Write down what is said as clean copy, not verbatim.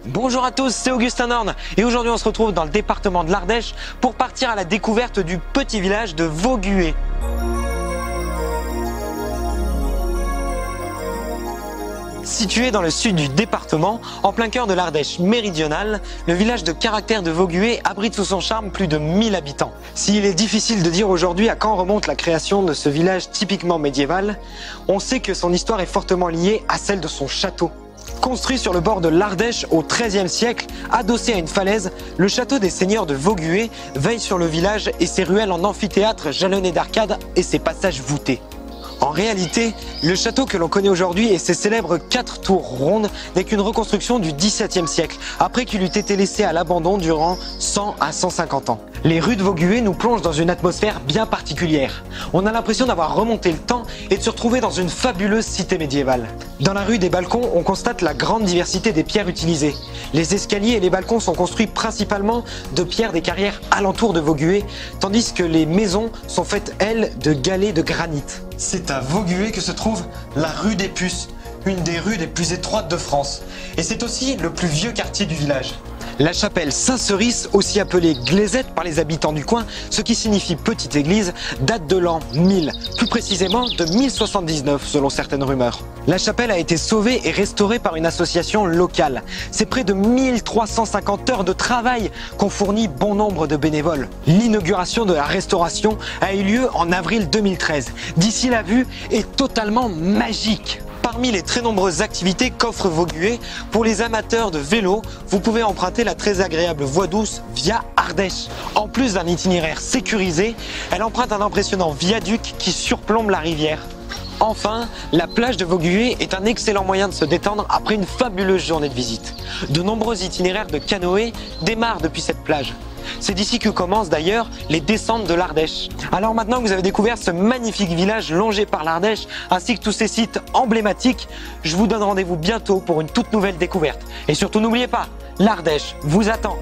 Bonjour à tous, c'est Augustin Norne et aujourd'hui on se retrouve dans le département de l'Ardèche pour partir à la découverte du petit village de Vaugué. Situé dans le sud du département, en plein cœur de l'Ardèche méridionale, le village de caractère de Vaugué abrite sous son charme plus de 1000 habitants. S'il est difficile de dire aujourd'hui à quand remonte la création de ce village typiquement médiéval, on sait que son histoire est fortement liée à celle de son château. Construit sur le bord de l'Ardèche au XIIIe siècle, adossé à une falaise, le château des seigneurs de Vaugué veille sur le village et ses ruelles en amphithéâtre jalonnées d'arcades et ses passages voûtés. En réalité, le château que l'on connaît aujourd'hui et ses célèbres 4 tours rondes n'est qu'une reconstruction du XVIIe siècle, après qu'il eut été laissé à l'abandon durant 100 à 150 ans. Les rues de Vaugué nous plongent dans une atmosphère bien particulière. On a l'impression d'avoir remonté le temps et de se retrouver dans une fabuleuse cité médiévale. Dans la rue des Balcons, on constate la grande diversité des pierres utilisées. Les escaliers et les balcons sont construits principalement de pierres des carrières alentour de Vaugué, tandis que les maisons sont faites, elles, de galets de granit. C'est à Vaugué que se trouve la rue des Puces, une des rues les plus étroites de France. Et c'est aussi le plus vieux quartier du village. La chapelle Saint-Cerice, aussi appelée Glaisette par les habitants du coin, ce qui signifie petite église, date de l'an 1000, plus précisément de 1079 selon certaines rumeurs. La chapelle a été sauvée et restaurée par une association locale. C'est près de 1350 heures de travail qu'ont fourni bon nombre de bénévoles. L'inauguration de la restauration a eu lieu en avril 2013. D'ici la vue est totalement magique. Parmi les très nombreuses activités qu'offre Vaugué, pour les amateurs de vélo, vous pouvez emprunter la très agréable voie douce via Ardèche. En plus d'un itinéraire sécurisé, elle emprunte un impressionnant viaduc qui surplombe la rivière. Enfin, la plage de Vaugué est un excellent moyen de se détendre après une fabuleuse journée de visite. De nombreux itinéraires de canoë démarrent depuis cette plage. C'est d'ici que commencent d'ailleurs les descentes de l'Ardèche. Alors maintenant que vous avez découvert ce magnifique village longé par l'Ardèche ainsi que tous ces sites emblématiques, je vous donne rendez-vous bientôt pour une toute nouvelle découverte. Et surtout n'oubliez pas, l'Ardèche vous attend.